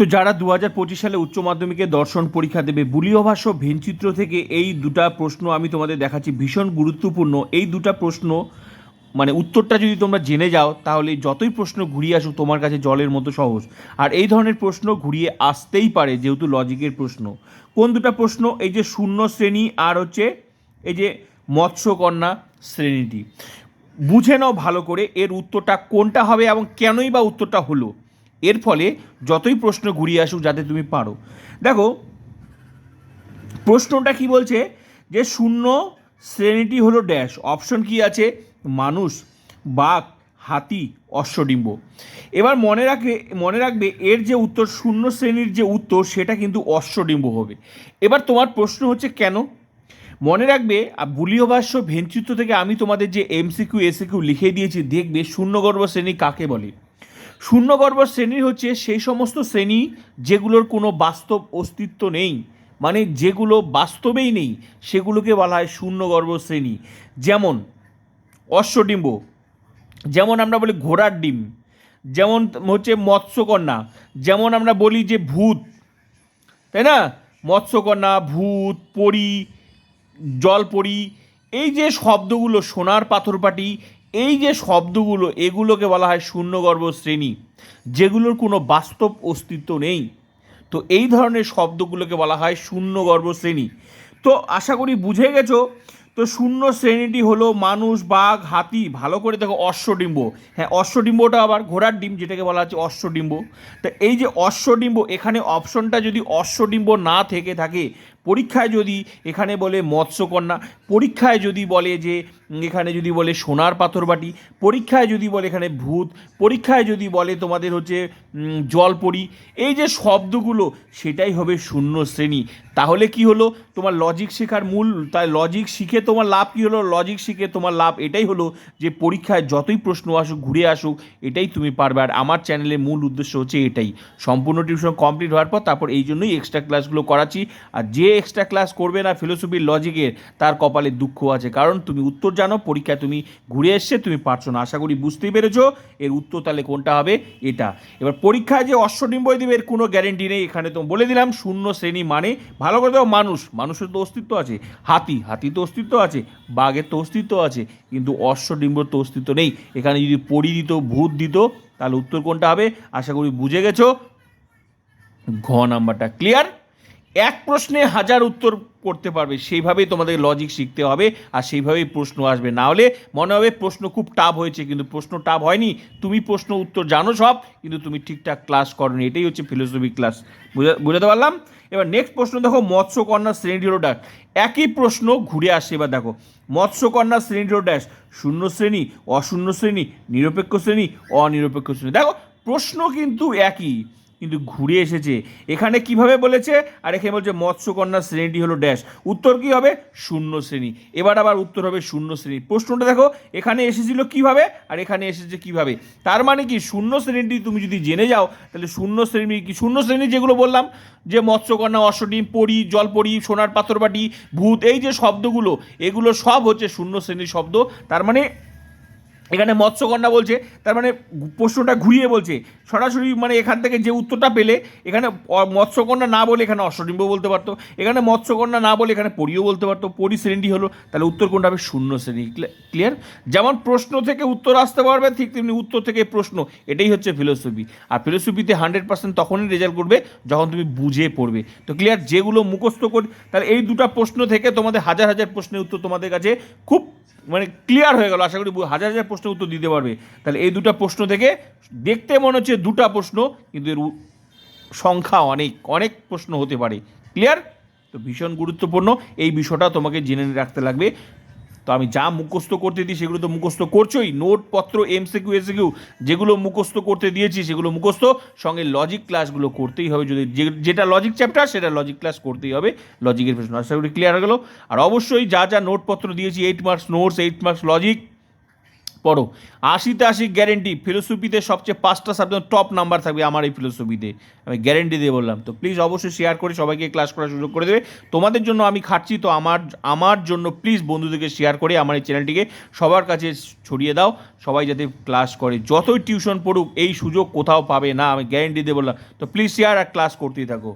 তো যারা 2025 সালে উচ্চ মাধ্যমিকে দর্শন পরীক্ষা দেবে, বুলীয় ভাষ্য ভেনচিত্র থেকে এই দুটা প্রশ্ন আমি তোমাদের দেখাচ্ছি, ভীষণ গুরুত্বপূর্ণ। এই দুটা প্রশ্ন মানে উত্তরটা যদি তোমরা জেনে যাও তাহলে যতই প্রশ্ন ঘুরিয়ে আসুক তোমার কাছে জলের মতো সহজ। আর এই ধরনের প্রশ্ন ঘুরিয়ে আসতেই পারে যেহেতু লজিকের প্রশ্ন। কোন দুটা প্রশ্ন? এই যে শূন্য শ্রেণী আর হচ্ছে এই যে মৎস্যকন্যা শ্রেণীটি। বুঝে নাও ভালো করে এর উত্তরটা কোনটা হবে এবং কেনই বা উত্তরটা হলো। এর ফলে যতই প্রশ্ন ঘুরিয়ে আসুক যাতে তুমি পারো। দেখো প্রশ্নটা কি বলছে, যে শূন্য শ্রেণীটি হলো ড্যাশ। অপশন কি আছে? মানুষ, বাঘ, হাতি, অশ্বডিম্ব। এবার মনে রাখবে এর যে উত্তর শূন্য শ্রেণীর যে উত্তর সেটা কিন্তু অশ্বডিম্ব হবে। এবার তোমার প্রশ্ন হচ্ছে কেন? মনে রাখবে বুলীয় ভাষ্য ভেনচিত্র থেকে আমি তোমাদের যে এমসিকিউ এসিকিউ লিখে দিয়েছি, দেখবে শূন্যগর্ভ শ্রেণী কাকে বলে। শূন্যগর্ভ শ্রেণী হচ্ছে সেই সমস্ত শ্রেণী যেগুলোর কোনো বাস্তব অস্তিত্ব নেই, মানে যেগুলো বাস্তবেই নেই সেগুলোকে বলা হয় শূন্যগর্ভ শ্রেণী। যেমন অশ্বডিম্ব, যেমন আমরা বলি ঘোড়ার ডিম, যেমন হচ্ছে মৎস্যকন্যা, যেমন আমরা বলি যে ভূত, তাই না? মৎস্যকন্যা, ভূত, পরী, জলপরী, এই যে শব্দগুলো, সোনার পাথরপাটি, এই যে শব্দগুলো এগুলোকে বলা হয় শূন্যগর্ভ শ্রেণী, যেগুলোর কোনো বাস্তব অস্তিত্ব নেই। তো এই ধরনের শব্দগুলোকে বলা হয় শূন্যগর্ভ শ্রেণী। তো আশা করি বুঝে গেছো। তো শূন্য শ্রেণীটি হলো মানুষ, বাঘ, হাতি, ভালো করে দেখো অশ্বডিম্ব। হ্যাঁ, অশ্বডিম্বটা আবার ঘোড়ার ডিম, যেটাকে বলা হচ্ছে অশ্বডিম্ব। তো এই যে অশ্বডিম্ব, এখানে অপশনটা যদি অশ্বডিম্ব না থেকে থাকে, পরীক্ষায় যদি এখানে বলে মৎস্যকন্যা, পরীক্ষায় যদি বলে যে এখানে যদি বলে সোনার পাথরবাটি, পরীক্ষায় যদি বলে এখানে ভূত, পরীক্ষায় যদি বলে তোমাদের হচ্ছে জলপরী, এই যে শব্দগুলো সেটাই হবে শূন্য শ্রেণী। তাহলে কি হলো? তোমার লজিক শেখার মূল, তাই লজিক শিখে তোমার লাভ কি হলো? লজিক শিখে তোমার লাভ এটাই হলো যে পরীক্ষায় যতই প্রশ্ন আসুক, ঘুরে আসুক, এটাই তুমি পারবে। আর আমার চ্যানেলের মূল উদ্দেশ্য হচ্ছে এটাই। সম্পূর্ণ টিউশন কমপ্লিট হওয়ার পর তারপর এই জন্যই এক্সট্রা ক্লাসগুলো করাচ্ছি। আর যে এক্সট্রা ক্লাস করবে না ফিলোসফির লজিকের, তার কপালে দুঃখ আছে, কারণ তুমি উত্তর জানো, পরীক্ষায় তুমি ঘুরে এসছে, তুমি পারছো না। আশা করি বুঝতেই পেরেছো এর উত্তর তাহলে কোনটা হবে, এটা। এবার পরীক্ষায় যে অশ্বডিম্বই দেবে এর কোনো গ্যারেন্টি নেই। এখানে তো বলে দিলাম শূন্য শ্রেণী মানে ভালো করে দাও মানুষ, মানুষের তো অস্তিত্ব আছে, হাতি তো অস্তিত্ব আছে, বাঘের তো অস্তিত্ব আছে, কিন্তু অশ্বডিম্বর তো অস্তিত্ব নেই। এখানে যদি পরি দিত, ভূত দিত, তাহলে উত্তর কোনটা হবে? আশা করি বুঝে গেছো। ঘ নাম্বারটা। ক্লিয়ার? এক প্রশ্নে হাজার উত্তর করতে পারবে, সেইভাবেই তোমাদের লজিক শিখতে হবে আর সেইভাবেই প্রশ্ন আসবে। না হলে মনে হবে প্রশ্ন খুব টাফ হয়েছে, কিন্তু প্রশ্ন টাফ হয়নি। তুমি প্রশ্ন উত্তর জানো সব, কিন্তু তুমি ঠিকঠাক ক্লাস করোনি। এটাই হচ্ছে ফিলোসফি ক্লাস। বুঝাতে পারলাম? এবার নেক্সট প্রশ্ন দেখো, মৎস্যকন্যা শ্রেণী হলো ড্যাশ। একই প্রশ্ন ঘুরে আসছে। এবার দেখো মৎস্যকন্যা শ্রেণী হলো ড্যাশ, শূন্য শ্রেণী, অশূন্য শ্রেণী, নিরপেক্ষ শ্রেণী, অনিরপেক্ষ শ্রেণী। দেখো প্রশ্ন কিন্তু একই, কিন্তু ঘুরে এসেছে। এখানে কিভাবে বলেছে আর এখানে বলছে মৎস্যকন্যা শ্রেণীটি হলো ড্যাশ, উত্তর কি হবে? শূন্য শ্রেণী। এবার আবার উত্তর হবে শূন্য শ্রেণী। প্রশ্নটা দেখো এখানে এসেছিল কিভাবে আর এখানে এসেছে কিভাবে। তার মানে কি শূন্য শ্রেণীটি তুমি যদি জেনে যাও তাহলে শূন্য শ্রেণী কি, শূন্য শ্রেণী যেগুলো বললাম যে মৎস্যকন্যা, অশ্বডিম, পরি, জলপরি, সোনার পাথরবাটি, ভূত, এই যে শব্দগুলো এগুলো সব হচ্ছে শূন্য শ্রেণীর শব্দ। তার মানে এখানে মৎস্যকন্যা বলছে, তার মানে প্রশ্নটা ঘুরিয়ে বলছে সরাসরি, মানে এখান থেকে যে উত্তরটা পেলে এখানে মৎস্যকন্যা না বলে এখানে অশ্বডিম্ব বলতে পারতো, এখানে মৎস্যকন্যা না বলে এখানে পরিও বলতে পারতো, পরি শ্রেণী হলো, তাহলে উত্তর কোনটা হবে? শূন্য শ্রেণী। ক্লিয়ার? যেমন প্রশ্ন থেকে উত্তর আসতে পারবে, ঠিক তেমনি উত্তর থেকে প্রশ্ন। এটাই হচ্ছে ফিলোসফি। আর ফিলোসফিতে 100% তখনই রেজাল্ট করবে যখন তুমি বুঝে পড়বে। তো ক্লিয়ার? যেগুলো মুখস্থ করি, তাহলে এই দুটো প্রশ্ন থেকে তোমাদের হাজার হাজার প্রশ্নের উত্তর তোমাদের কাছে খুব মানে ক্লিয়ার হয়ে গেল। আশা করি হাজার হাজার প্রশ্নের উত্তর দিতে পারবে। তাহলে এই দুটো প্রশ্ন থেকে দেখতে মনে হচ্ছে দুটো প্রশ্ন, কিন্তু এর সংখ্যা অনেক অনেক প্রশ্ন হতে পারে। ক্লিয়ার? তো ভীষণ গুরুত্বপূর্ণ এই বিষয়টা তোমাকে জেনে রাখতে লাগবে। তো আমি যা মুখস্থ করতে দিই সেগুলো তো মুখস্থ করছোই, নোটপত্র, এমসিকিউ এসিকিউ যেগুলো মুখস্থ করতে দিয়েছি সেগুলো মুখস্থ, সঙ্গে লজিক ক্লাসগুলো করতেই হবে। যদি যেটা লজিক চ্যাপ্টার সেটা লজিক ক্লাস করতেই হবে, লজিকের প্রশ্ন। আশা করি ক্লিয়ার হয়ে গেল। আর অবশ্যই যা যা নোটপত্র দিয়েছি, 8 মার্কস নোটস, 8 মার্কস লজিক, পড়ো। 80তে 80 গ্যারেন্টি। ফিলোসফিতে সবচেয়ে 5টা সাবজেক্ট টপ নাম্বার থাকবে আমার এই ফিলোসফিতে, আমি গ্যারেন্টি দিয়ে বললাম। তো প্লিজ অবশ্যই শেয়ার করে সবাইকে ক্লাস করার সুযোগ করে দেবে। তোমাদের জন্য আমি খাটছি, তো আমার জন্য প্লিজ বন্ধুদেরকে শেয়ার করে আমার এই চ্যানেলটিকে সবার কাছে ছড়িয়ে দাও, সবাই যাতে ক্লাস করে। যতই টিউশন পড়ুক এই সুযোগ কোথাও পাবে না, আমি গ্যারেন্টি দিয়ে বললাম। তো প্লিজ শেয়ার আর ক্লাস করতেই থাকো।